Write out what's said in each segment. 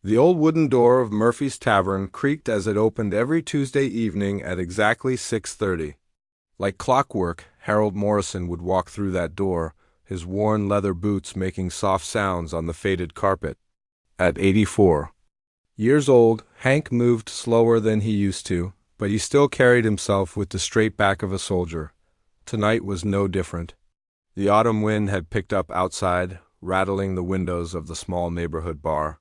The old wooden door of Murphy's Tavern creaked as it opened every Tuesday evening at exactly 6:30. Like clockwork, Harold Morrison would walk through that door, his worn leather boots making soft sounds on the faded carpet. At 84 years old, Hank moved slower than he used to, but he still carried himself with the straight back of a soldier. Tonight was no different. The autumn wind had picked up outside, rattling the windows of the small neighborhood bar.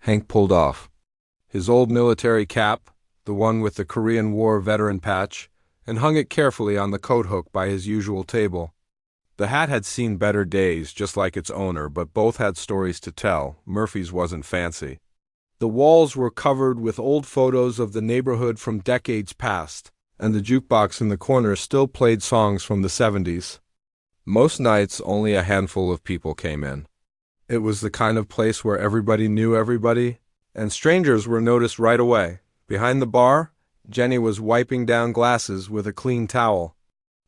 Hank pulled off his old military cap, the one with the Korean War veteran patch, and hung it carefully on the coat hook by his usual table. The hat had seen better days, just like its owner, but both had stories to tell. Murphy's wasn't fancy. The walls were covered with old photos of the neighborhood from decades past, and the jukebox in the corner still played songs from the 70s. Most nights, only a handful of people came in. It was the kind of place where everybody knew everybody, and strangers were noticed right away. Behind the bar, Jenny was wiping down glasses with a clean towel.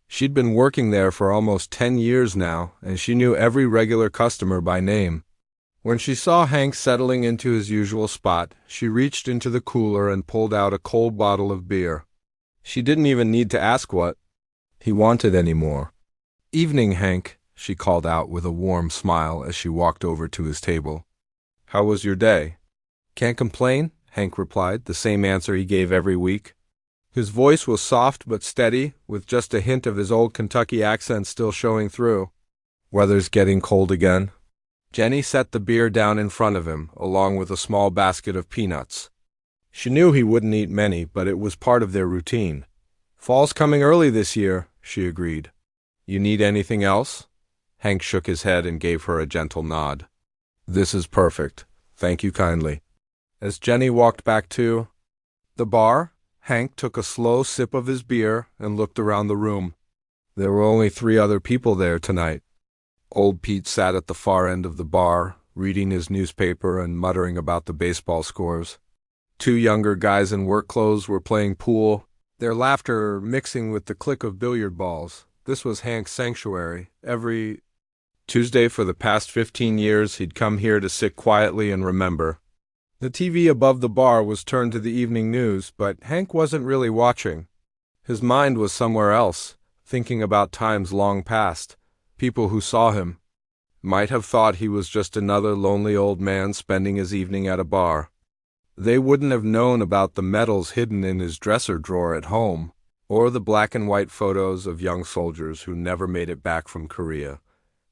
She'd been working there for almost 10 years now, and she knew every regular customer by name. When she saw Hank settling into his usual spot, she reached into the cooler and pulled out a cold bottle of beer. She didn't even need to ask what he wanted anymore. "Evening, Hank," she called out with a warm smile as she walked over to his table. "How was your day?" "Can't complain," Hank replied, the same answer he gave every week. His voice was soft but steady, with just a hint of his old Kentucky accent still showing through. "Weather's getting cold again." Jenny set the beer down in front of him, along with a small basket of peanuts. She knew he wouldn't eat many, but it was part of their routine. "Fall's coming early this year," she agreed. "You need anything else?" Hank shook his head and gave her a gentle nod. "This is perfect. Thank you kindly." As Jenny walked back to the bar, Hank took a slow sip of his beer and looked around the room. There were only 3 other people there tonight. Old Pete sat at the far end of the bar, reading his newspaper and muttering about the baseball scores. 2 younger guys in work clothes were playing pool, their laughter mixing with the click of billiard balls. This was Hank's sanctuary. Every Tuesday for the past 15 years, he'd come here to sit quietly and remember. The TV above the bar was turned to the evening news, but Hank wasn't really watching. His mind was somewhere else, thinking about times long past. People who saw him might have thought he was just another lonely old man spending his evening at a bar. They wouldn't have known about the medals hidden in his dresser drawer at home, or the black and white photos of young soldiers who never made it back from Korea.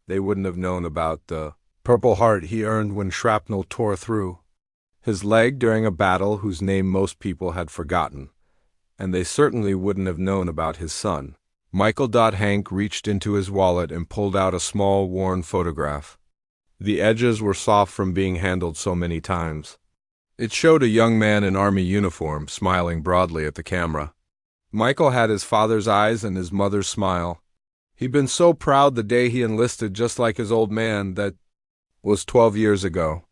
They wouldn't have known about the Purple Heart he earned when shrapnel tore through his leg during a battle whose name most people had forgotten. And they certainly wouldn't have known about his son. Michael. Hank reached into his wallet and pulled out a small, worn photograph. The edges were soft from being handled so many times. It showed a young man in army uniform, smiling broadly at the camera. Michael had his father's eyes and his mother's smile. He'd been so proud the day he enlisted, just like his old man. That was 12 years ago.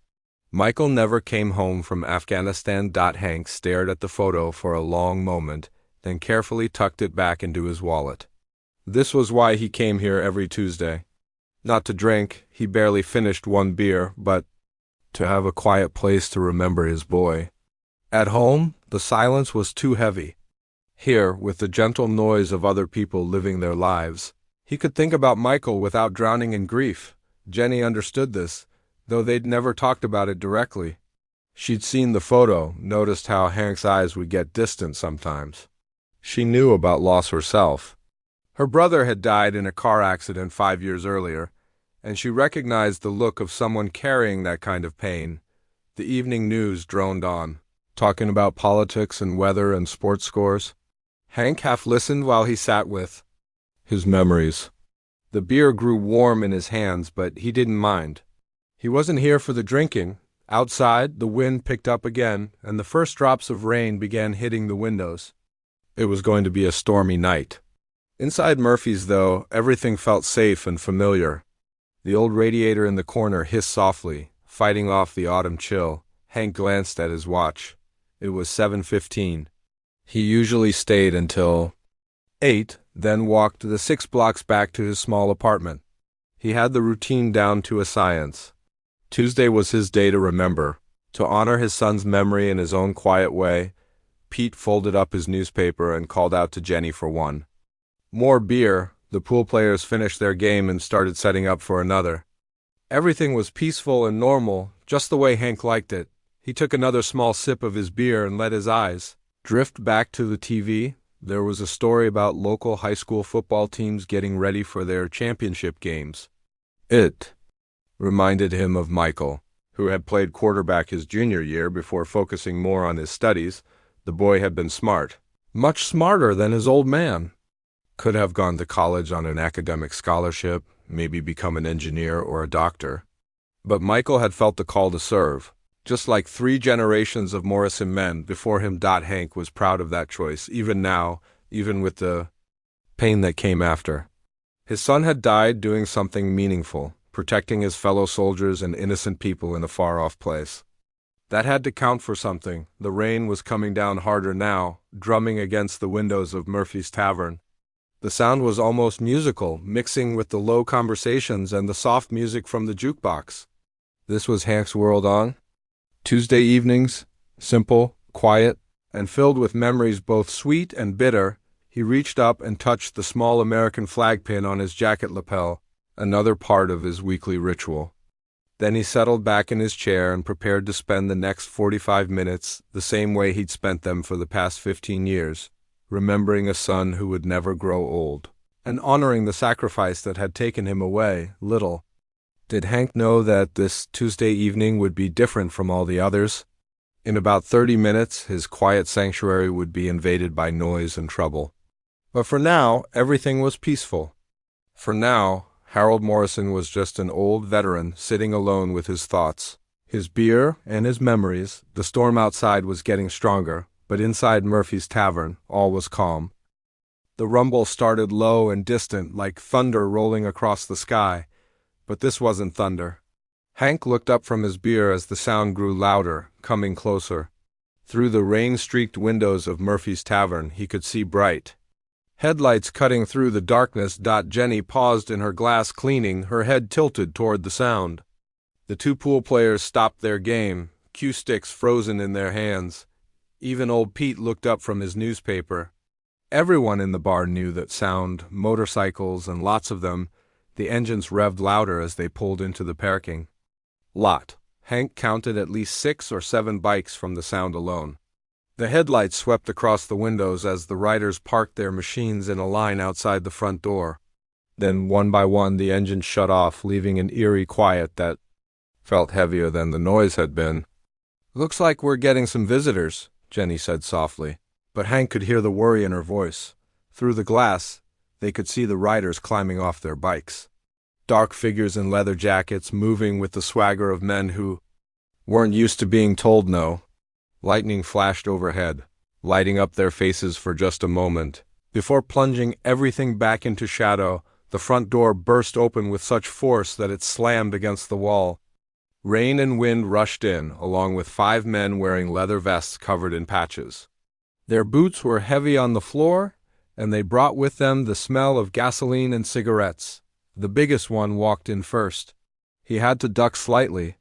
Michael never came home from Afghanistan. Hank stared at the photo for a long moment, then carefully tucked it back into his wallet. This was why he came here every Tuesday. Not to drink, he barely finished 1 beer, but to have a quiet place to remember his boy. At home, the silence was too heavy. Here, with the gentle noise of other people living their lives, he could think about Michael without drowning in grief. Jenny understood this, though they'd never talked about it directly. She'd seen the photo, noticed how Hank's eyes would get distant sometimes. She knew about loss herself. Her brother had died in a car accident 5 years earlier, and she recognized the look of someone carrying that kind of pain. The evening news droned on, talking about politics and weather and sports scores. Hank half listened while he sat with his memories. The beer grew warm in his hands, but he didn't mind. He wasn't here for the drinking. Outside, the wind picked up again, and the first drops of rain began hitting the windows. It was going to be a stormy night. Inside Murphy's, though, everything felt safe and familiar. The old radiator in the corner hissed softly, fighting off the autumn chill. Hank glanced at his watch. It was 7:15. He usually stayed until 8, then walked the 6 blocks back to his small apartment. He had the routine down to a science. Tuesday was his day to remember, To honor his son's memory in his own quiet way, Pete folded up his newspaper and called out to Jenny for one. More beer. The pool players finished their game and started setting up for another. Everything was peaceful and normal, just the way Hank liked it. He took another small sip of his beer and let his eyes drift back to the TV. There was a story about local high school football teams getting ready for their championship games. It reminded him of Michael, who had played quarterback his junior year before focusing more on his studies. The boy had been smart, much smarter than his old man. Could have gone to college on an academic scholarship, maybe become an engineer or a doctor. But Michael had felt the call to serve. Just like 3 generations of Morrison men before him. Hank was proud of that choice, even now, even with the pain that came after. His son had died doing something meaningful, protecting his fellow soldiers and innocent people in a far-off place. That had to count for something. The rain was coming down harder now, drumming against the windows of Murphy's Tavern. The sound was almost musical, mixing with the low conversations and the soft music from the jukebox. This was Hank's world on Tuesday evenings, simple, quiet, and filled with memories both sweet and bitter. He reached up and touched the small American flag pin on his jacket lapel, another part of his weekly ritual. Then he settled back in his chair and prepared to spend the next 45 minutes the same way he'd spent them for the past 15 years, remembering a son who would never grow old, and honoring the sacrifice that had taken him away, little. Did Hank know that this Tuesday evening would be different from all the others? In about 30 minutes, his quiet sanctuary would be invaded by noise and trouble. But for now, everything was peaceful. For now, Harold Morrison was just an old veteran sitting alone with his thoughts, his beer and his memories. The storm outside was getting stronger, but inside Murphy's Tavern, all was calm. The rumble started low and distant, like thunder rolling across the sky. But this wasn't thunder. Hank looked up from his beer as the sound grew louder, coming closer. Through the rain-streaked windows of Murphy's Tavern, he could see bright headlights cutting through the darkness. Jenny paused in her glass cleaning, her head tilted toward the sound. The 2 pool players stopped their game, cue sticks frozen in their hands. Even old Pete looked up from his newspaper. Everyone in the bar knew that sound, motorcycles, and lots of them. The engines revved louder as they pulled into the parking lot. Hank counted at least 6 or 7 bikes from the sound alone. The headlights swept across the windows as the riders parked their machines in a line outside the front door. Then, one by one, the engines shut off, leaving an eerie quiet that felt heavier than the noise had been. "Looks like we're getting some visitors," Jenny said softly, but Hank could hear the worry in her voice. Through the glass, they could see the riders climbing off their bikes. Dark figures in leather jackets, moving with the swagger of men who weren't used to being told no. Lightning flashed overhead, lighting up their faces for just a moment. Before plunging everything back into shadow, the front door burst open with such force that it slammed against the wall. Rain and wind rushed in, along with 5 men wearing leather vests covered in patches. Their boots were heavy on the floor, and they brought with them the smell of gasoline and cigarettes. The biggest one walked in first. He had to duck slightly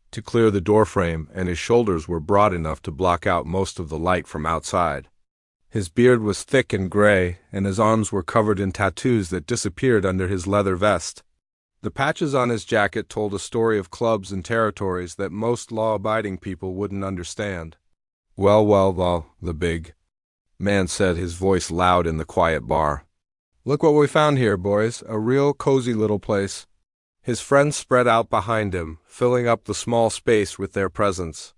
to clear the doorframe, and his shoulders were broad enough to block out most of the light from outside. His beard was thick and gray, and his arms were covered in tattoos that disappeared under his leather vest. The patches on his jacket told a story of clubs and territories that most law-abiding people wouldn't understand. Well, the big man said, his voice loud in the quiet bar. "Look what we found here, boys. A real cozy little place." His friends spread out behind him, filling up the small space with their presence.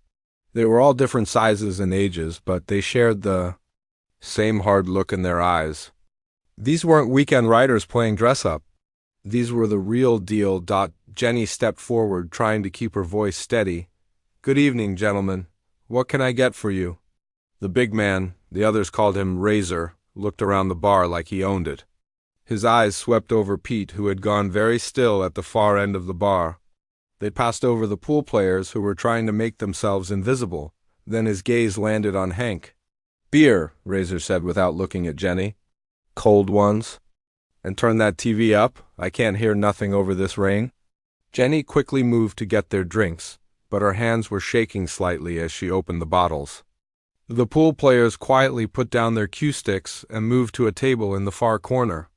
They were all different sizes and ages, but they shared the same hard look in their eyes. These weren't weekend riders playing dress-up. These were the real deal. Jenny stepped forward, trying to keep her voice steady. "Good evening, gentlemen. What can I get for you?" The big man, the others called him Razor, looked around the bar like he owned it. His eyes swept over Pete, who had gone very still at the far end of the bar. They passed over the pool players, who were trying to make themselves invisible. Then his gaze landed on Hank. "Beer," Razor said without looking at Jenny. "Cold ones. And turn that TV up. I can't hear nothing over this rain." Jenny quickly moved to get their drinks. but her hands were shaking slightly as she opened the bottles. The pool players quietly put down their cue sticks and moved to a table in the far corner.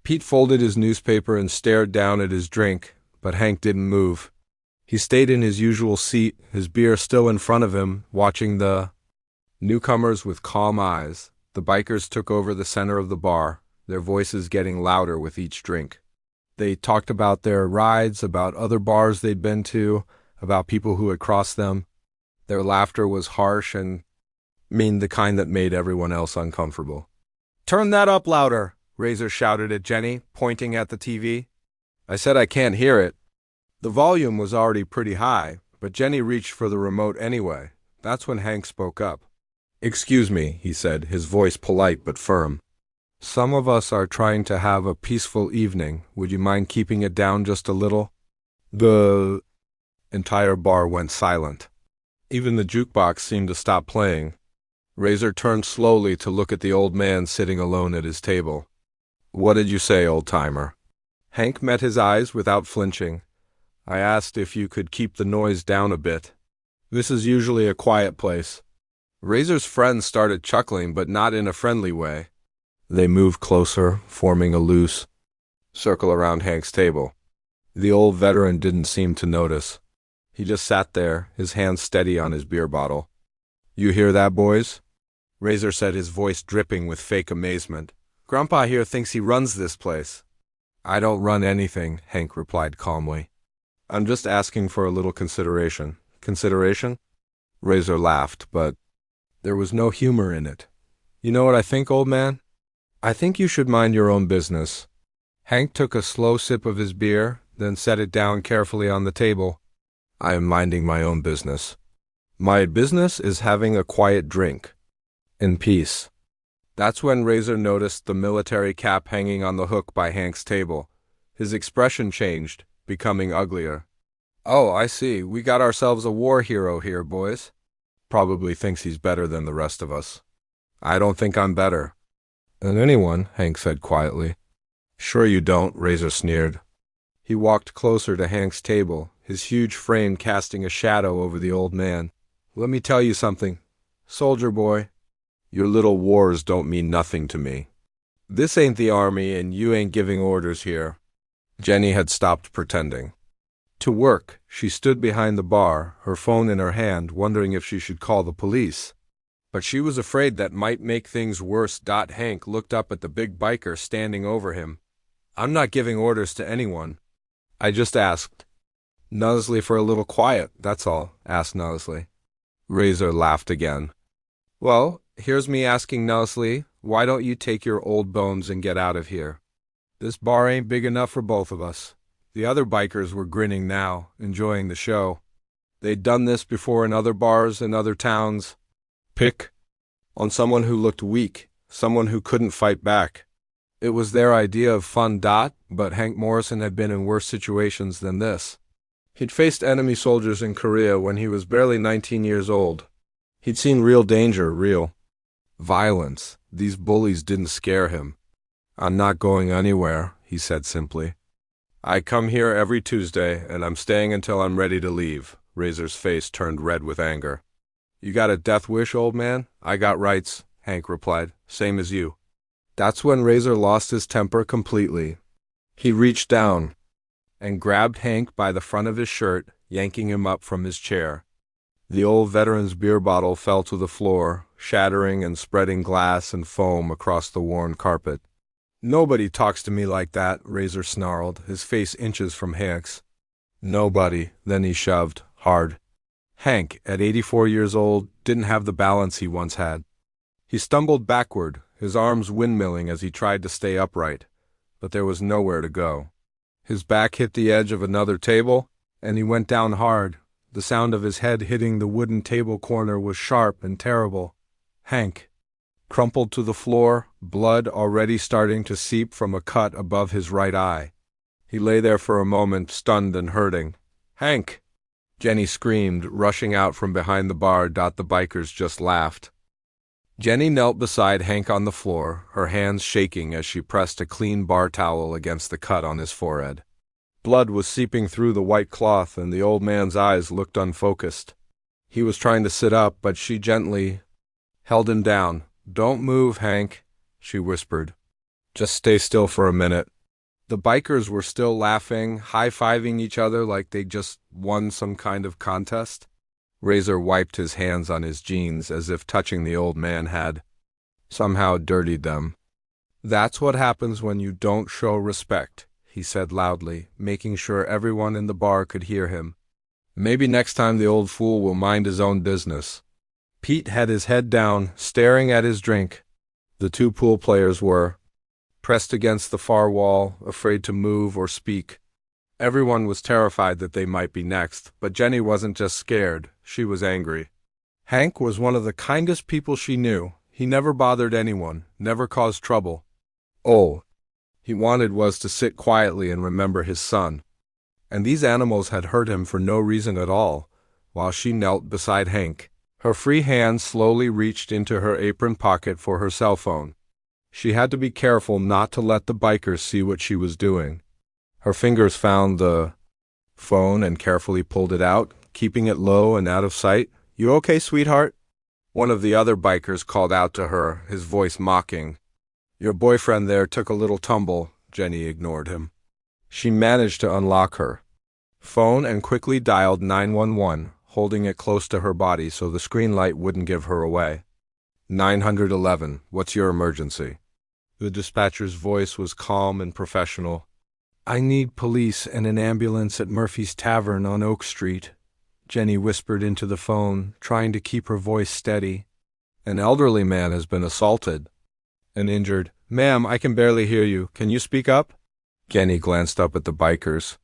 Pete folded his newspaper and stared down at his drink, but Hank didn't move. He stayed in his usual seat, his beer still in front of him, watching the newcomers with calm eyes. The bikers took over the center of the bar, their voices getting louder with each drink. They talked about their rides, about other bars they'd been to, about people who had crossed them. Their laughter was harsh and mean, the kind that made everyone else uncomfortable. "Turn that up louder," Razor shouted at Jenny, pointing at the TV. "I said I can't hear it." The volume was already pretty high, but Jenny reached for the remote anyway. That's when Hank spoke up. "Excuse me," he said, his voice polite but firm. "Some of us are trying to have a peaceful evening. Would you mind keeping it down just a little?" The entire bar went silent. Even the jukebox seemed to stop playing. Razor turned slowly to look at the old man sitting alone at his table. "What did you say, old-timer?" Hank met his eyes without flinching. "I asked if you could keep the noise down a bit. This is usually a quiet place." Razor's friends started chuckling, but not in a friendly way. They moved closer, forming a loose circle around Hank's table. The old veteran didn't seem to notice. He just sat there, his hand steady on his beer bottle. "You hear that, boys?" Razor said, his voice dripping with fake amazement. "Grandpa here thinks he runs this place." "I don't run anything," Hank replied calmly. "I'm just asking for a little consideration." "Consideration?" Razor laughed, but there was no humor in it. "You know what I think, old man? I think you should mind your own business." Hank took a slow sip of his beer, then set it down carefully on the table. "I am minding my own business. My business is having a quiet drink. In peace." That's when Razor noticed the military cap hanging on the hook by Hank's table. His expression changed, becoming uglier. "Oh, I see. We got ourselves a war hero here, boys." "Probably thinks he's better than the rest of us." "I don't think I'm better than anyone," Hank said quietly. "Sure you don't," Razor sneered. He walked closer to Hank's table, his huge frame casting a shadow over the old man. "Let me tell you something, soldier boy. Your little wars don't mean nothing to me. This ain't the army, and you ain't giving orders here." Jenny had stopped pretending to work. She stood behind the bar, her phone in her hand, wondering if she should call the police. But she was afraid that might make things worse. Hank looked up at the big biker standing over him. "I'm not giving orders to anyone. I just asked Nuzley for a little quiet, that's all," asked Nuzley. Razor laughed again. "Well, here's me asking Nuzley, why don't you take your old bones and get out of here? This bar ain't big enough for both of us." The other bikers were grinning now, enjoying the show. They'd done this before in other bars in other towns. Pick on someone who looked weak, someone who couldn't fight back. It was their idea of fun. But Hank Morrison had been in worse situations than this. He'd faced enemy soldiers in Korea when he was barely 19 years old. He'd seen real danger, real violence. These bullies didn't scare him. "I'm not going anywhere," he said simply. "I come here every Tuesday, and I'm staying until I'm ready to leave." Razor's face turned red with anger. "You got a death wish, old man?" "I got rights," Hank replied. "Same as you." That's when Razor lost his temper completely. He reached down and grabbed Hank by the front of his shirt, yanking him up from his chair. The old veteran's beer bottle fell to the floor, shattering and spreading glass and foam across the worn carpet. "Nobody talks to me like that," Razor snarled, his face inches from Hank's. "Nobody." Then he shoved, hard. Hank, at 84 years old, didn't have the balance he once had. He stumbled backward, his arms windmilling as he tried to stay upright, but there was nowhere to go. His back hit the edge of another table, and he went down hard. The sound of his head hitting the wooden table corner was sharp and terrible. Hank crumpled to the floor, blood already starting to seep from a cut above his right eye. He lay there for a moment, stunned and hurting. "Hank!" Jenny screamed, rushing out from behind the bar. The bikers just laughed. Jenny knelt beside Hank on the floor, her hands shaking as she pressed a clean bar towel against the cut on his forehead. Blood was seeping through the white cloth, and the old man's eyes looked unfocused. He was trying to sit up, but she gently held him down. "Don't move, Hank," she whispered. "Just stay still for a minute." The bikers were still laughing, high-fiving each other like they just won some kind of contest. Razor wiped his hands on his jeans as if touching the old man had somehow dirtied them. "That's what happens when you don't show respect," he said loudly, making sure everyone in the bar could hear him. "Maybe next time the old fool will mind his own business." Pete had his head down, staring at his drink. The two pool players were pressed against the far wall, afraid to move or speak. Everyone was terrified that they might be next, but Jenny wasn't just scared, she was angry. Hank was one of the kindest people she knew. He never bothered anyone, never caused trouble. All he wanted was to sit quietly and remember his son. And these animals had hurt him for no reason at all, while she knelt beside Hank. Her free hand slowly reached into her apron pocket for her cell phone. She had to be careful not to let the bikers see what she was doing. Her fingers found the phone and carefully pulled it out, keeping it low and out of sight. "You okay, sweetheart?" One of the other bikers called out to her, his voice mocking. "Your boyfriend there took a little tumble," Jenny ignored him. She managed to unlock her phone and quickly dialed 911, holding it close to her body so the screen light wouldn't give her away. 911, what's your emergency? The dispatcher's voice was calm and professional. "I need police and an ambulance at Murphy's Tavern on Oak Street," Jenny whispered into the phone, trying to keep her voice steady. "An elderly man has been assaulted and injured." "Ma'am, I can barely hear you. Can you speak up?" Jenny glanced up at the bikers.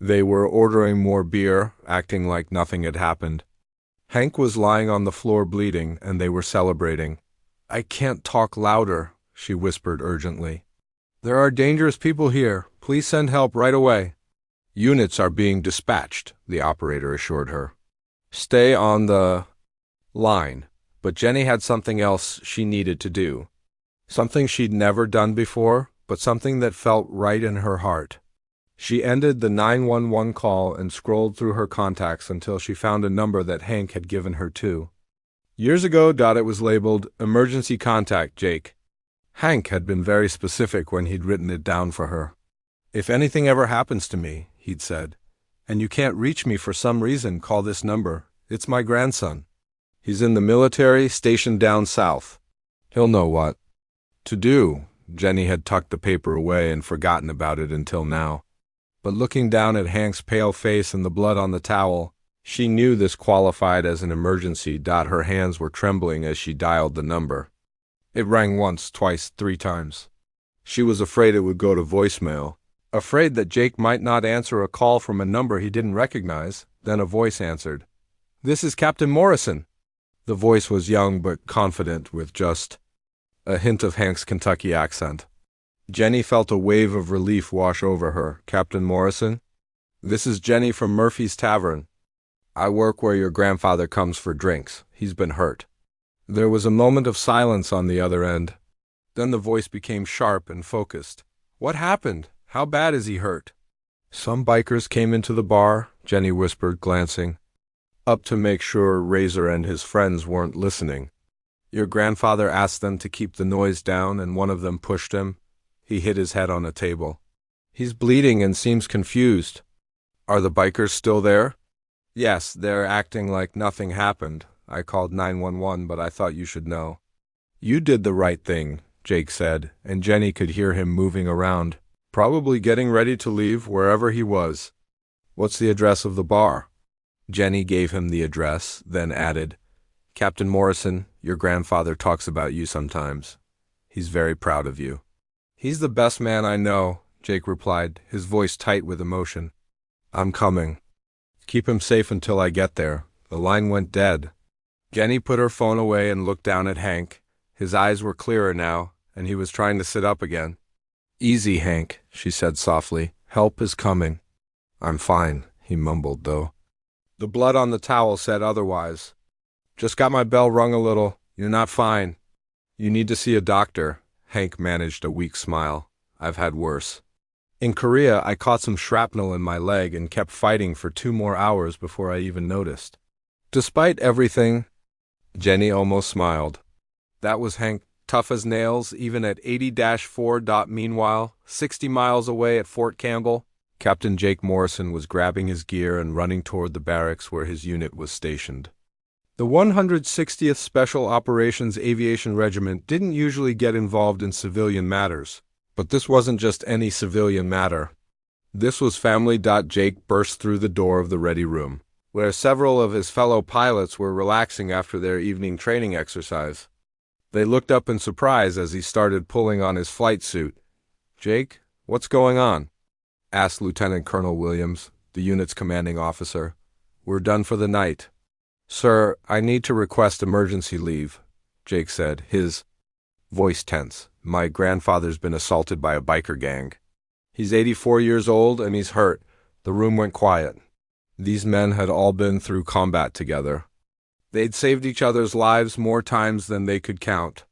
They were ordering more beer, acting like nothing had happened. Hank was lying on the floor bleeding, and they were celebrating. "I can't talk louder," she whispered urgently. "There are dangerous people here. Please send help right away." "Units are being dispatched," the operator assured her. "Stay on the line." But Jenny had something else she needed to do. Something she'd never done before, but something that felt right in her heart. She ended the 911 call and scrolled through her contacts until she found a number that Hank had given her too. Years ago, it was labeled "Emergency Contact, Jake." Hank had been very specific when he'd written it down for her. "If anything ever happens to me," he'd said, "and you can't reach me for some reason, call this number. It's my grandson. He's in the military, stationed down south. He'll know what to do." Jenny had tucked the paper away and forgotten about it until now. But looking down at Hank's pale face and the blood on the towel, she knew this qualified as an emergency. Her hands were trembling as she dialed the number. It rang once, twice, 3 times. She was afraid it would go to voicemail, afraid that Jake might not answer a call from a number he didn't recognize. Then a voice answered. "This is Captain Morrison." The voice was young but confident, with just a hint of Hank's Kentucky accent. Jenny felt a wave of relief wash over her. "Captain Morrison? This is Jenny from Murphy's Tavern. I work where your grandfather comes for drinks. He's been hurt." There was a moment of silence on the other end. Then the voice became sharp and focused. "What happened? How bad is he hurt?" "Some bikers came into the bar," Jenny whispered, glancing up to make sure Razor and his friends weren't listening. "Your grandfather asked them to keep the noise down, and one of them pushed him." He hit his head on a table. "He's bleeding and seems confused." "Are the bikers still there?" "Yes, they're acting like nothing happened. I called 911, but I thought you should know." "You did the right thing," Jake said, and Jenny could hear him moving around, probably getting ready to leave wherever he was. "What's the address of the bar?" Jenny gave him the address, then added, "Captain Morrison, your grandfather talks about you sometimes. He's very proud of you." "He's the best man I know," Jake replied, his voice tight with emotion. "I'm coming. Keep him safe until I get there." The line went dead. Jenny put her phone away and looked down at Hank. His eyes were clearer now, and he was trying to sit up again. "Easy, Hank," she said softly. "Help is coming." "I'm fine," he mumbled, though. The blood on the towel said otherwise. "Just got my bell rung a little. You're not fine. You need to see a doctor." Hank managed a weak smile. "I've had worse." In Korea, I caught some shrapnel in my leg and kept fighting for 2 more hours before I even noticed. Despite everything, Jenny almost smiled. That was Hank, tough as nails, even at 80-4. Meanwhile, 60 miles away at Fort Campbell, Captain Jake Morrison was grabbing his gear and running toward the barracks where his unit was stationed. The 160th Special Operations Aviation Regiment didn't usually get involved in civilian matters, but this wasn't just any civilian matter. This was family. Jake burst through the door of the ready room, where several of his fellow pilots were relaxing after their evening training exercise. They looked up in surprise as he started pulling on his flight suit. "Jake, what's going on?" asked Lieutenant Colonel Williams, the unit's commanding officer. "We're done for the night." "Sir, I need to request emergency leave," Jake said, his voice tense. "My grandfather's been assaulted by a biker gang. He's 84 years old and he's hurt." The room went quiet. These men had all been through combat together. They'd saved each other's lives more times than they could count.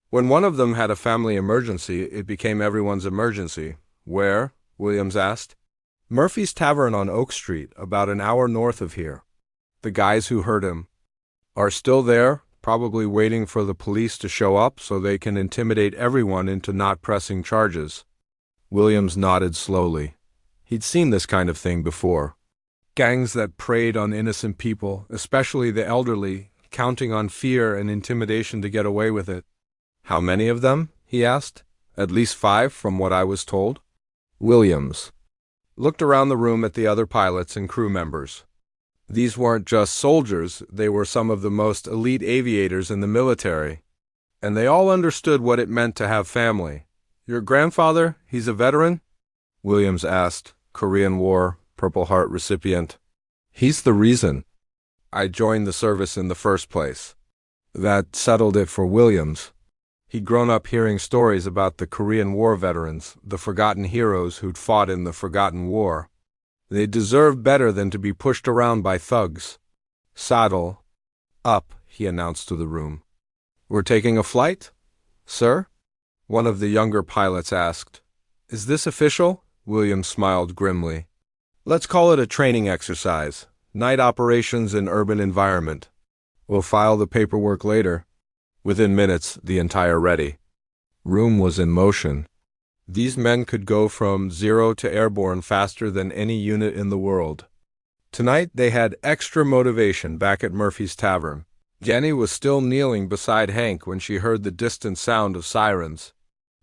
When one of them had a family emergency, it became everyone's emergency. "Where?" Williams asked. "Murphy's Tavern on Oak Street, about an hour north of here. The guys who hurt him are still there, probably waiting for the police to show up so they can intimidate everyone into not pressing charges." Williams nodded slowly. He'd seen this kind of thing before. Gangs that preyed on innocent people, especially the elderly, counting on fear and intimidation to get away with it. "How many of them?" he asked. "At least 5, from what I was told." Williams looked around the room at the other pilots and crew members. These weren't just soldiers, they were some of the most elite aviators in the military. And they all understood what it meant to have family. "Your grandfather, he's a veteran?" Williams asked. "Korean War, Purple Heart recipient." "He's the reason I joined the service in the first place." That settled it for Williams. He'd grown up hearing stories about the Korean War veterans, the forgotten heroes who'd fought in the forgotten war. They deserved better than to be pushed around by thugs. "Saddle up," he announced to the room. "We're taking a flight?" "Sir?" one of the younger pilots asked. "Is this official?" Williams smiled grimly. "Let's call it a training exercise. Night operations in urban environment. We'll file the paperwork later." Within minutes, the entire ready room was in motion. These men could go from zero to airborne faster than any unit in the world. Tonight they had extra motivation back at Murphy's Tavern. Jenny was still kneeling beside Hank when she heard the distant sound of sirens.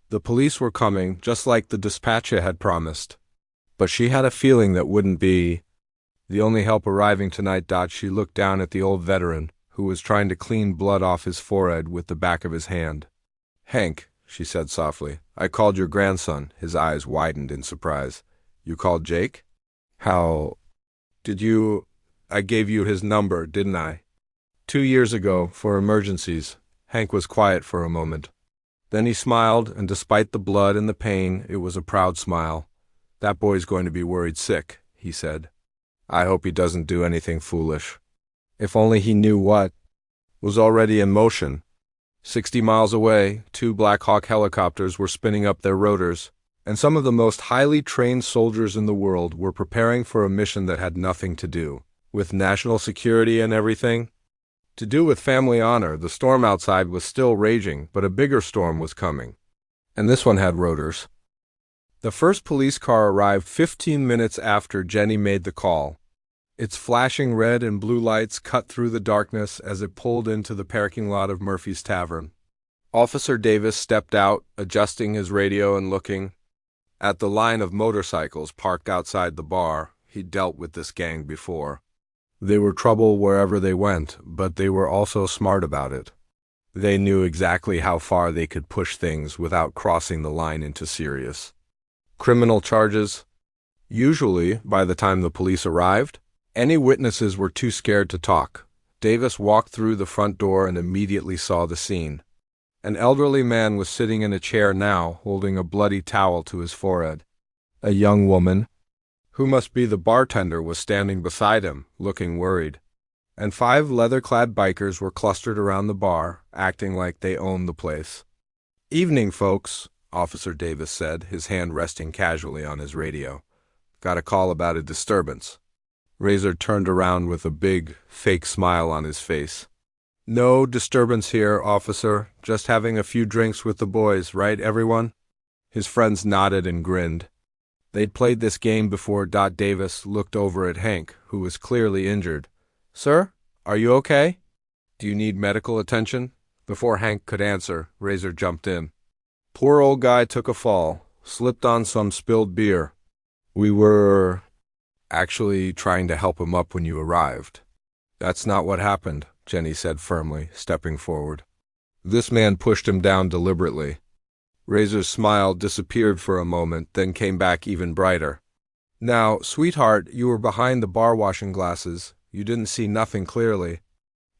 The police were coming, just like the dispatcher had promised. But she had a feeling that wouldn't be the only help arriving tonight. She looked down at the old veteran, who was trying to clean blood off his forehead with the back of his hand. "Hank," she said softly, "I called your grandson." His eyes widened in surprise. "You called Jake? How did you? I gave you his number, didn't I?" 2 years ago, for emergencies." Hank was quiet for a moment. Then he smiled, and despite the blood and the pain, it was a proud smile. "That boy's going to be worried sick," he said. "I hope he doesn't do anything foolish." If only he knew what was already in motion. 60 miles away, 2 Black Hawk helicopters were spinning up their rotors, and some of the most highly trained soldiers in the world were preparing for a mission that had nothing to do with national security and everything. To do with family honor. The storm outside was still raging, but a bigger storm was coming. And this one had rotors. The first police car arrived 15 minutes after Jenny made the call. Its flashing red and blue lights cut through the darkness as it pulled into the parking lot of Murphy's Tavern. Officer Davis stepped out, adjusting his radio and looking at the line of motorcycles parked outside the bar. He'd dealt with this gang before. They were trouble wherever they went, but they were also smart about it. They knew exactly how far they could push things without crossing the line into serious criminal charges. Usually, by the time the police arrived, any witnesses were too scared to talk. Davis walked through the front door and immediately saw the scene. An elderly man was sitting in a chair now, holding a bloody towel to his forehead. A young woman, who must be the bartender, was standing beside him, looking worried. And 5 leather-clad bikers were clustered around the bar, acting like they owned the place. "Evening, folks," Officer Davis said, his hand resting casually on his radio. Got a call about a disturbance. Razor turned around with a big, fake smile on his face. No disturbance here, officer. Just having a few drinks with the boys, right, everyone? His friends nodded and grinned. They'd played this game before. Davis looked over at Hank, who was clearly injured. Sir, are you okay? Do you need medical attention? Before Hank could answer, Razor jumped in. Poor old guy took a fall, slipped on some spilled beer. We were actually trying to help him up when you arrived. That's not what happened, Jenny said firmly, stepping forward. This man pushed him down deliberately. Razor's smile disappeared for a moment, then came back even brighter. Now, sweetheart, you were behind the bar washing glasses. You didn't see nothing clearly.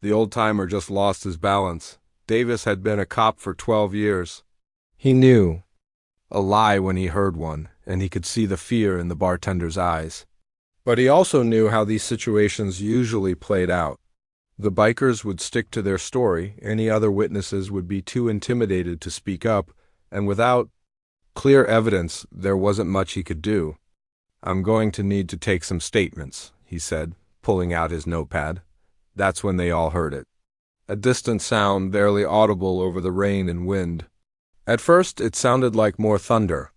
The old-timer just lost his balance. Davis had been a cop for 12 years. He knew a lie when he heard one, and he could see the fear in the bartender's eyes. But he also knew how these situations usually played out. The bikers would stick to their story, any other witnesses would be too intimidated to speak up, and without clear evidence, there wasn't much he could do. I'm going to need to take some statements, he said, pulling out his notepad. That's when they all heard it. A distant sound barely audible over the rain and wind. At first, it sounded like more thunder,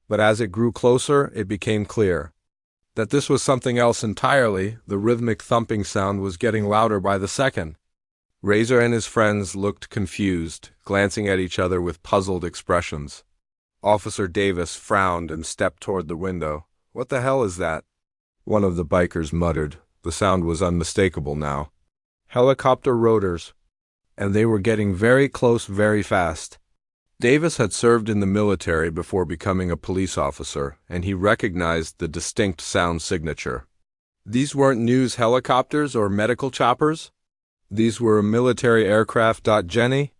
but as it grew closer, it became clear that this was something else entirely. The rhythmic thumping sound was getting louder by the second. Razor and his friends looked confused, glancing at each other with puzzled expressions. Officer Davis frowned and stepped toward the window. What the hell is that? One of the bikers muttered. The sound was unmistakable now. Helicopter rotors. And they were getting very close very fast. Davis had served in the military before becoming a police officer, and he recognized the distinct sound signature. These weren't news helicopters or medical choppers. These were military aircraft. Jenny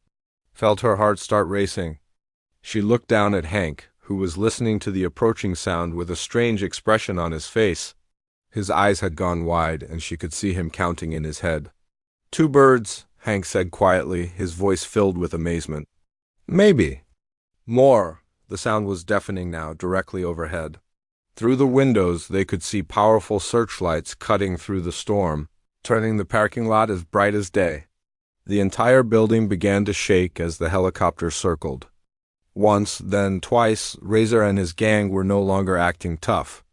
felt her heart start racing. She looked down at Hank, who was listening to the approaching sound with a strange expression on his face. His eyes had gone wide, and she could see him counting in his head. 2 birds, Hank said quietly, his voice filled with amazement. Maybe. More. The sound was deafening now, directly overhead. Through the windows, they could see powerful searchlights cutting through the storm, turning the parking lot as bright as day. The entire building began to shake as the helicopter circled. Once, then twice, Razor and his gang were no longer acting tough.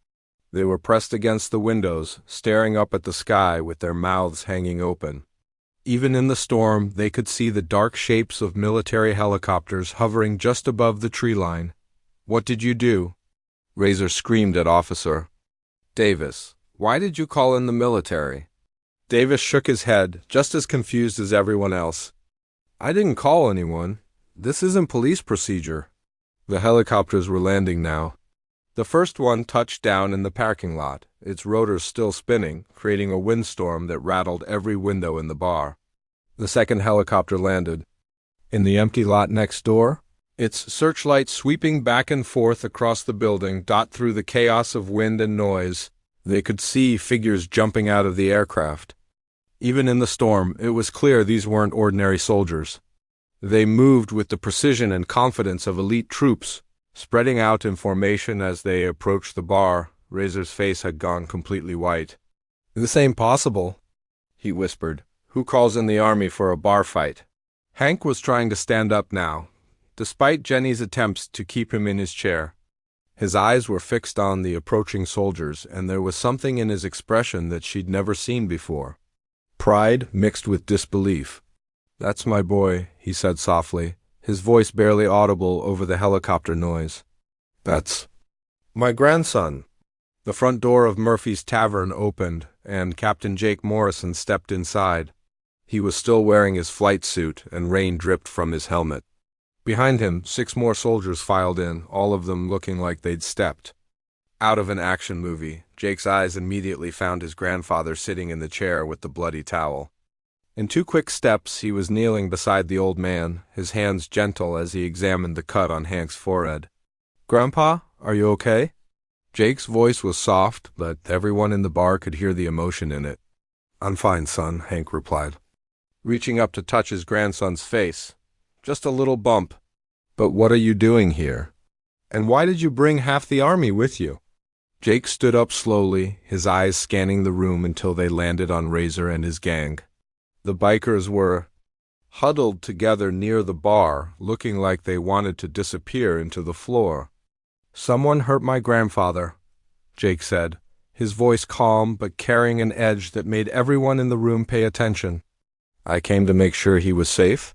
They were pressed against the windows, staring up at the sky with their mouths hanging open. Even in the storm, they could see the dark shapes of military helicopters hovering just above the tree line. What did you do? Razor screamed at Officer Davis. Why did you call in the military? Davis shook his head, just as confused as everyone else. I didn't call anyone. This isn't police procedure. The helicopters were landing now. The first one touched down in the parking lot, its rotors still spinning, creating a windstorm that rattled every window in the bar. The second helicopter landed in the empty lot next door, its searchlight sweeping back and forth across the building. Through the chaos of wind and noise, they could see figures jumping out of the aircraft. Even in the storm, it was clear these weren't ordinary soldiers. They moved with the precision and confidence of elite troops, spreading out in formation as they approached the bar. Razor's face had gone completely white. This ain't possible, he whispered. Who calls in the army for a bar fight? Hank was trying to stand up now, despite Jenny's attempts to keep him in his chair. His eyes were fixed on the approaching soldiers, and there was something in his expression that she'd never seen before. Pride mixed with disbelief. That's my boy, he said softly, his voice barely audible over the helicopter noise. That's my grandson. The front door of Murphy's Tavern opened, and Captain Jake Morrison stepped inside. He was still wearing his flight suit, and rain dripped from his helmet. Behind him, 6 more soldiers filed in, all of them looking like they'd stepped out of an action movie. Jake's eyes immediately found his grandfather sitting in the chair with the bloody towel. In 2 quick steps, he was kneeling beside the old man, his hands gentle as he examined the cut on Hank's forehead. Grandpa, are you okay? Jake's voice was soft, but everyone in the bar could hear the emotion in it. I'm fine, son, Hank replied, reaching up to touch his grandson's face. Just a little bump. But what are you doing here? And why did you bring half the army with you? Jake stood up slowly, his eyes scanning the room until they landed on Razor and his gang. The bikers were huddled together near the bar, looking like they wanted to disappear into the floor. Someone hurt my grandfather, Jake said, his voice calm but carrying an edge that made everyone in the room pay attention. I came to make sure he was safe.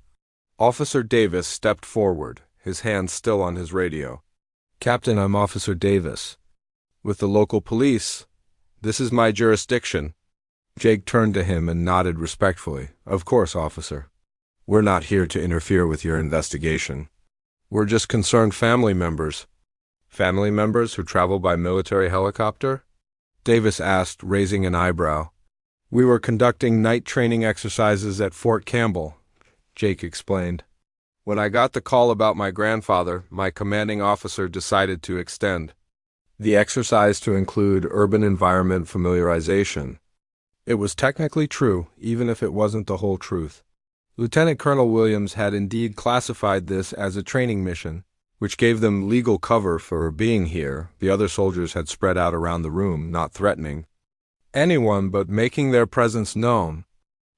Officer Davis stepped forward, his hand still on his radio. Captain, I'm Officer Davis. With the local police. This is my jurisdiction. Jake turned to him and nodded respectfully. Of course, officer. We're not here to interfere with your investigation. We're just concerned family members. Family members who travel by military helicopter? Davis asked, raising an eyebrow. We were conducting night training exercises at Fort Campbell, Jake explained. When I got the call about my grandfather, my commanding officer decided to extend the exercise to include urban environment familiarization. It was technically true, even if it wasn't the whole truth. Lieutenant Colonel Williams had indeed classified this as a training mission, which gave them legal cover for being here. The other soldiers had spread out around the room, not threatening anyone but making their presence known.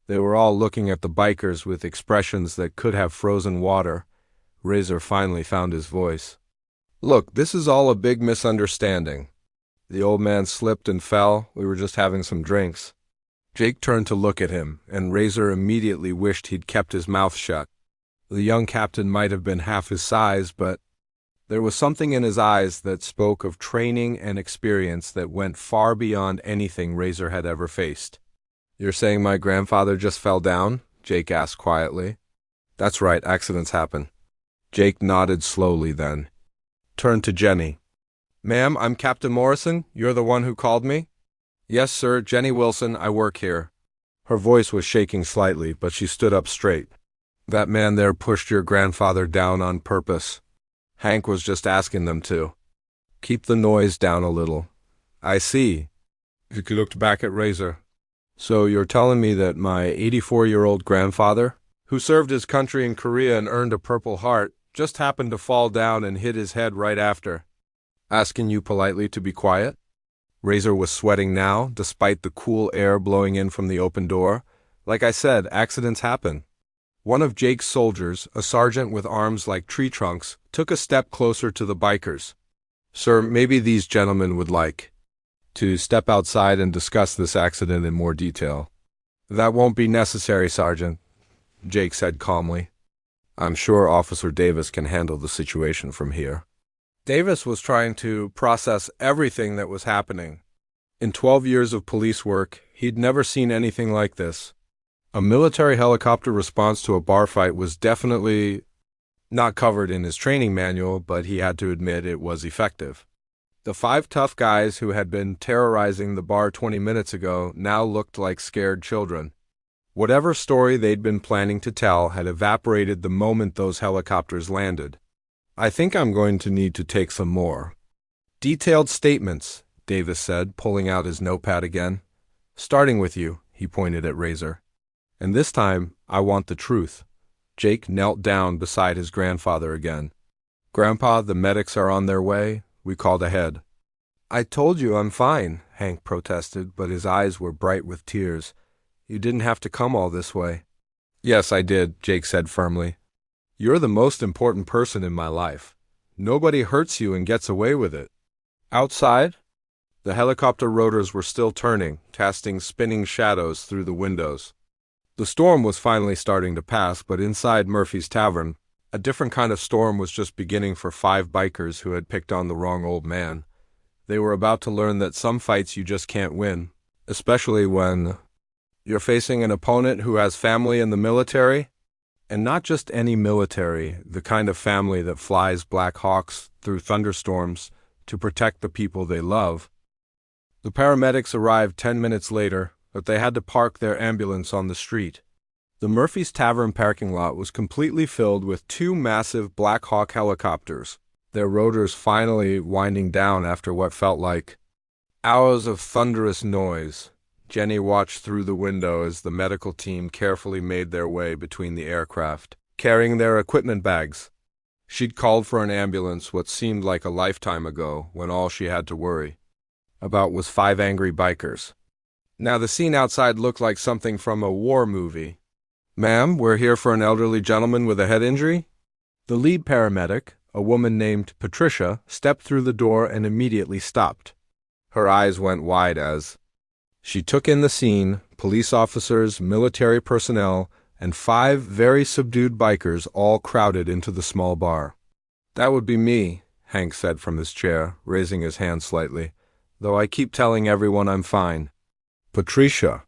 They were all looking at the bikers with expressions that could have frozen water. Razor finally found his voice. Look, this is all a big misunderstanding. The old man slipped and fell. We were just having some drinks. Jake turned to look at him, and Razor immediately wished he'd kept his mouth shut. The young captain might have been half his size, but there was something in his eyes that spoke of training and experience that went far beyond anything Razor had ever faced. You're saying my grandfather just fell down? Jake asked quietly. That's right, accidents happen. Jake nodded slowly then. Turned to Jenny. Ma'am, I'm Captain Morrison. You're the one who called me? Yes, sir, Jenny Wilson. I work here. Her voice was shaking slightly, but she stood up straight. That man there pushed your grandfather down on purpose. Hank was just asking them to. Keep the noise down a little. I see. He looked back at Razor. So you're telling me that my 84-year-old grandfather, who served his country in Korea and earned a Purple Heart, just happened to fall down and hit his head right after? Asking you politely to be quiet? Razor was sweating now, despite the cool air blowing in from the open door. Like I said, accidents happen. One of Jake's soldiers, a sergeant with arms like tree trunks, took a step closer to the bikers. Sir, maybe these gentlemen would like to step outside and discuss this accident in more detail. That won't be necessary, Sergeant, Jake said calmly. I'm sure Officer Davis can handle the situation from here. Davis was trying to process everything that was happening. In 12 years of police work, he'd never seen anything like this. A military helicopter response to a bar fight was definitely not covered in his training manual, but he had to admit it was effective. The 5 tough guys who had been terrorizing the bar 20 minutes ago now looked like scared children. Whatever story they'd been planning to tell had evaporated the moment those helicopters landed. I think I'm going to need to take some more detailed statements, Davis said, pulling out his notepad again. Starting with you, he pointed at Razor. And this time, I want the truth. Jake knelt down beside his grandfather again. Grandpa, the medics are on their way. We called ahead. I told you I'm fine, Hank protested, but his eyes were bright with tears. You didn't have to come all this way. Yes, I did, Jake said firmly. You're the most important person in my life. Nobody hurts you and gets away with it. Outside, the helicopter rotors were still turning, casting spinning shadows through the windows. The storm was finally starting to pass, but inside Murphy's Tavern, a different kind of storm was just beginning for 5 bikers who had picked on the wrong old man. They were about to learn that some fights you just can't win, especially when you're facing an opponent who has family in the military. And not just any military, the kind of family that flies Black Hawks through thunderstorms to protect the people they love. The paramedics arrived 10 minutes later, but they had to park their ambulance on the street. The Murphy's Tavern parking lot was completely filled with 2 massive Black Hawk helicopters, their rotors finally winding down after what felt like hours of thunderous noise. Jenny watched through the window as the medical team carefully made their way between the aircraft, carrying their equipment bags. She'd called for an ambulance what seemed like a lifetime ago when all she had to worry about was 5 angry bikers. Now the scene outside looked like something from a war movie. "Ma'am, we're here for an elderly gentleman with a head injury." The lead paramedic, a woman named Patricia, stepped through the door and immediately stopped. Her eyes went wide as she took in the scene: police officers, military personnel, and 5 very subdued bikers all crowded into the small bar. "That would be me," Hank said from his chair, raising his hand slightly, "though I keep telling everyone I'm fine." Patricia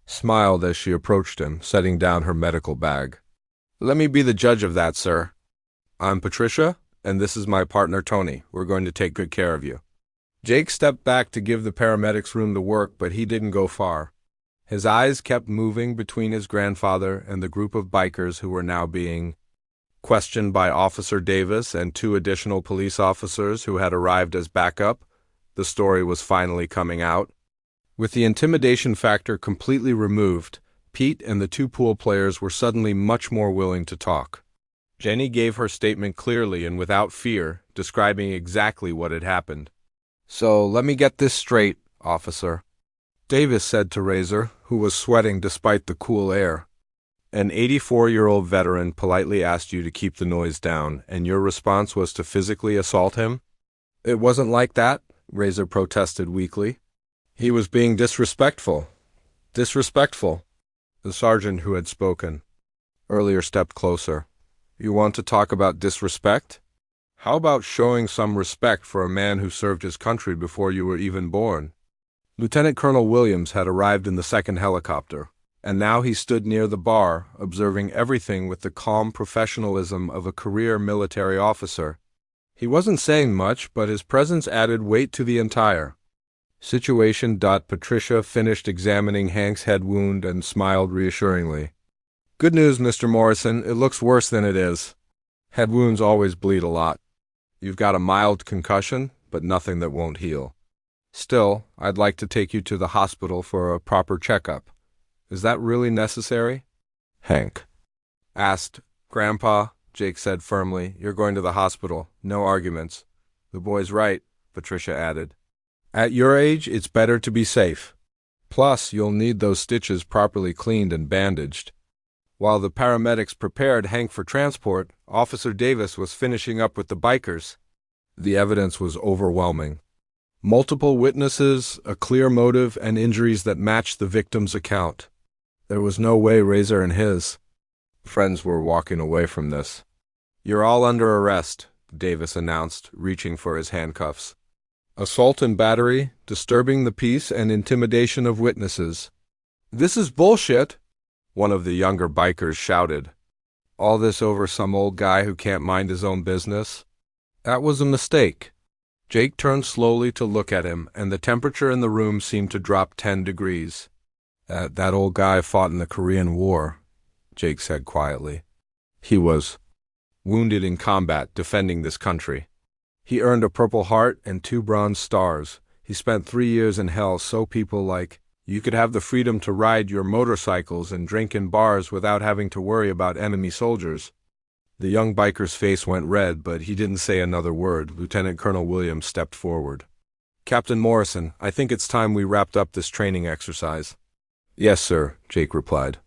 smiled as she approached him, setting down her medical bag. "Let me be the judge of that, sir. I'm Patricia, and this is my partner Tony. We're going to take good care of you." Jake stepped back to give the paramedics room to work, but he didn't go far. His eyes kept moving between his grandfather and the group of bikers who were now being questioned by Officer Davis and 2 additional police officers who had arrived as backup. The story was finally coming out. With the intimidation factor completely removed, Pete and the 2 pool players were suddenly much more willing to talk. Jenny gave her statement clearly and without fear, describing exactly what had happened. "So, let me get this straight, officer," Davis said to Razor, who was sweating despite the cool air. "An 84-year-old veteran politely asked you to keep the noise down, and your response was to physically assault him?" "It wasn't like that," Razor protested weakly. "He was being disrespectful." "Disrespectful?" The sergeant who had spoken earlier stepped closer. "You want to talk about disrespect? How about showing some respect for a man who served his country before you were even born?" Lieutenant Colonel Williams had arrived in the 2nd helicopter, and now he stood near the bar, observing everything with the calm professionalism of a career military officer. He wasn't saying much, but his presence added weight to the entire situation. Patricia finished examining Hank's head wound and smiled reassuringly. "Good news, Mr. Morrison. It looks worse than it is. Head wounds always bleed a lot. You've got a mild concussion, but nothing that won't heal. Still, I'd like to take you to the hospital for a proper checkup. Is that really necessary?" Hank asked. "Grandpa," Jake said firmly, "you're going to the hospital. No arguments." "The boy's right," Patricia added. "At your age, it's better to be safe. Plus, you'll need those stitches properly cleaned and bandaged." While the paramedics prepared Hank for transport, Officer Davis was finishing up with the bikers. The evidence was overwhelming. Multiple witnesses, a clear motive, and injuries that matched the victim's account. There was no way Razor and his friends were walking away from this. "You're all under arrest," Davis announced, reaching for his handcuffs. "Assault and battery, disturbing the peace, and intimidation of witnesses." "This is bullshit," one of the younger bikers shouted. "All this over some old guy who can't mind his own business?" "That was a mistake." Jake turned slowly to look at him, and the temperature in the room seemed to drop 10 degrees. That old guy fought in the Korean War," Jake said quietly. "He was wounded in combat defending this country. He earned a Purple Heart and 2 Bronze Stars. He spent 3 years in hell so people like you could have the freedom to ride your motorcycles and drink in bars without having to worry about enemy soldiers." The young biker's face went red, but he didn't say another word. Lieutenant Colonel Williams stepped forward. "Captain Morrison, I think it's time we wrapped up this training exercise." "Yes, sir," Jake replied.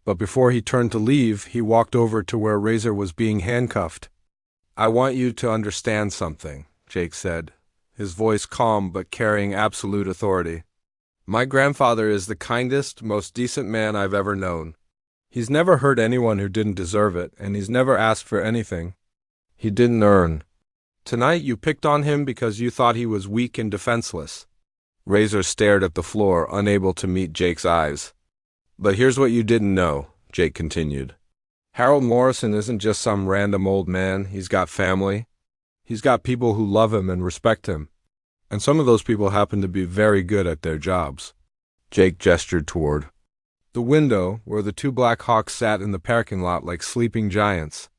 But before he turned to leave, he walked over to where Razor was being handcuffed. "I want you to understand something," Jake said, his voice calm but carrying absolute authority. "My grandfather is the kindest, most decent man I've ever known. He's never hurt anyone who didn't deserve it, and he's never asked for anything he didn't earn. Tonight you picked on him because you thought he was weak and defenseless." Razor stared at the floor, unable to meet Jake's eyes. "But here's what you didn't know," Jake continued. "Harold Morrison isn't just some random old man. He's got family. He's got people who love him and respect him. And some of those people happen to be very good at their jobs." Jake gestured toward the window where the 2 Black Hawks sat in the parking lot like sleeping giants.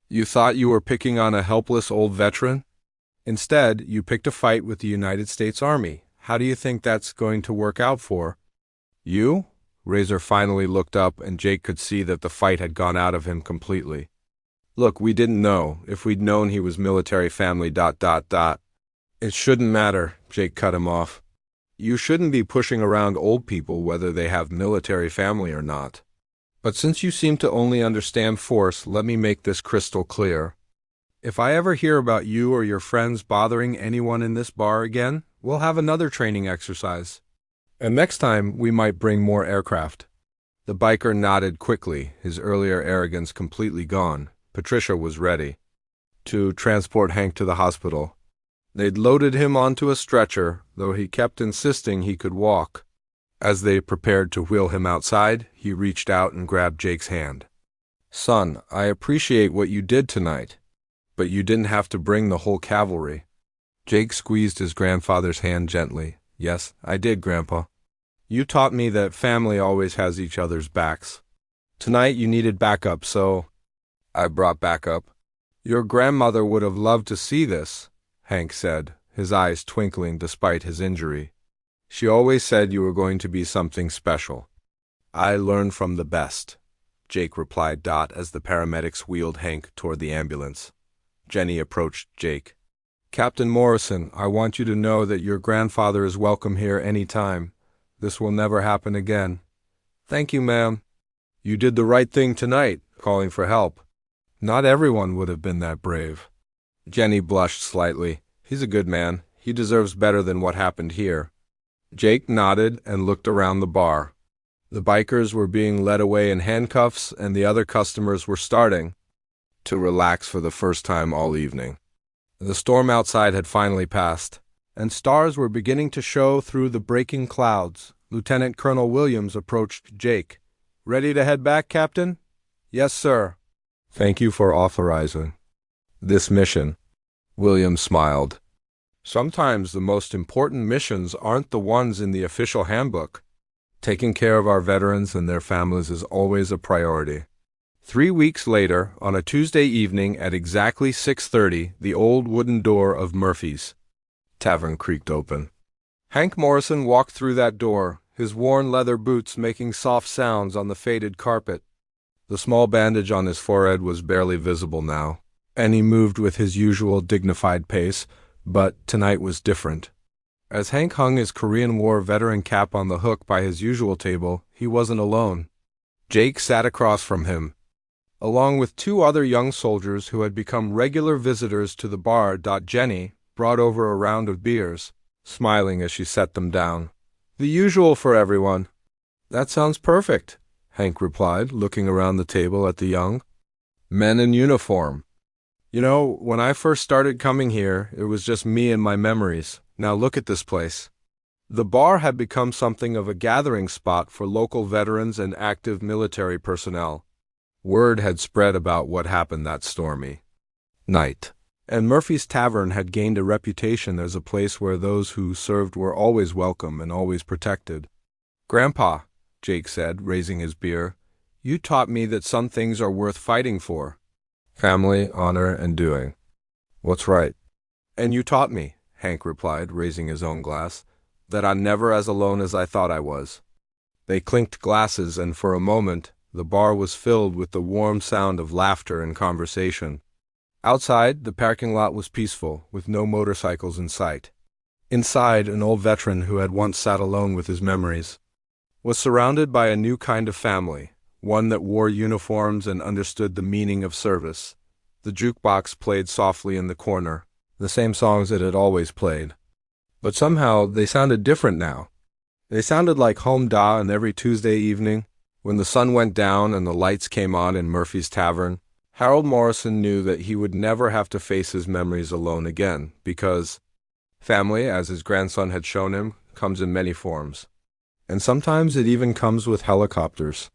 "You thought you were picking on a helpless old veteran? Instead, you picked a fight with the United States Army. How do you think that's going to work out for you?" Razor finally looked up, and Jake could see that the fight had gone out of him completely. Look, we didn't know. If we'd known he was military family. It shouldn't matter, Jake cut him off. You shouldn't be pushing around old people whether they have military family or not. But since you seem to only understand force, let me make this crystal clear. If I ever hear about you or your friends bothering anyone in this bar again, we'll have another training exercise. And next time, we might bring more aircraft. The biker nodded quickly, his earlier arrogance completely gone. Patricia was ready to transport Hank to the hospital. They'd loaded him onto a stretcher, though he kept insisting he could walk. As they prepared to wheel him outside, he reached out and grabbed Jake's hand. Son, I appreciate what you did tonight, but you didn't have to bring the whole cavalry. Jake squeezed his grandfather's hand gently. Yes, I did, Grandpa. You taught me that family always has each other's backs. Tonight you needed backup, so I brought backup. Your grandmother would have loved to see this, Hank said, his eyes twinkling despite his injury. She always said you were going to be something special. I learned from the best, Jake replied as the paramedics wheeled Hank toward the ambulance. Jenny approached Jake. Captain Morrison, I want you to know that your grandfather is welcome here any time. This will never happen again. Thank you, ma'am. You did the right thing tonight, calling for help. Not everyone would have been that brave. Jenny blushed slightly. He's a good man. He deserves better than what happened here. Jake nodded and looked around the bar. The bikers were being led away in handcuffs, and the other customers were starting to relax for the first time all evening. The storm outside had finally passed, and stars were beginning to show through the breaking clouds. Lieutenant Colonel Williams approached Jake. Ready to head back, Captain? Yes, sir. Thank you for authorizing this mission. Williams smiled. Sometimes the most important missions aren't the ones in the official handbook. Taking care of our veterans and their families is always a priority. 3 weeks later, on a Tuesday evening at exactly 6:30, the old wooden door of Murphy's Tavern creaked open. Hank Morrison walked through that door, his worn leather boots making soft sounds on the faded carpet. The small bandage on his forehead was barely visible now, and he moved with his usual dignified pace, but tonight was different. As Hank hung his Korean War veteran cap on the hook by his usual table, he wasn't alone. Jake sat across from him, along with 2 other young soldiers who had become regular visitors to the bar. Jenny brought over a round of beers, smiling as she set them down. The usual for everyone. That sounds perfect, Hank replied, looking around the table at the young men in uniform. You know, when I first started coming here, it was just me and my memories. Now look at this place. The bar had become something of a gathering spot for local veterans and active military personnel. Word had spread about what happened that stormy night, and Murphy's Tavern had gained a reputation as a place where those who served were always welcome and always protected. Grandpa, Jake said, raising his beer, you taught me that some things are worth fighting for. Family, honor, and doing what's right. And you taught me, Hank replied, raising his own glass, that I'm never as alone as I thought I was. They clinked glasses, and for a moment, the bar was filled with the warm sound of laughter and conversation. Outside, the parking lot was peaceful, with no motorcycles in sight. Inside, an old veteran who had once sat alone with his memories was surrounded by a new kind of family, one that wore uniforms and understood the meaning of service. The jukebox played softly in the corner, the same songs it had always played. But somehow they sounded different now. They sounded like home on every Tuesday evening. When the sun went down and the lights came on in Murphy's Tavern, Harold Morrison knew that he would never have to face his memories alone again, because family, as his grandson had shown him, comes in many forms. And sometimes it even comes with helicopters.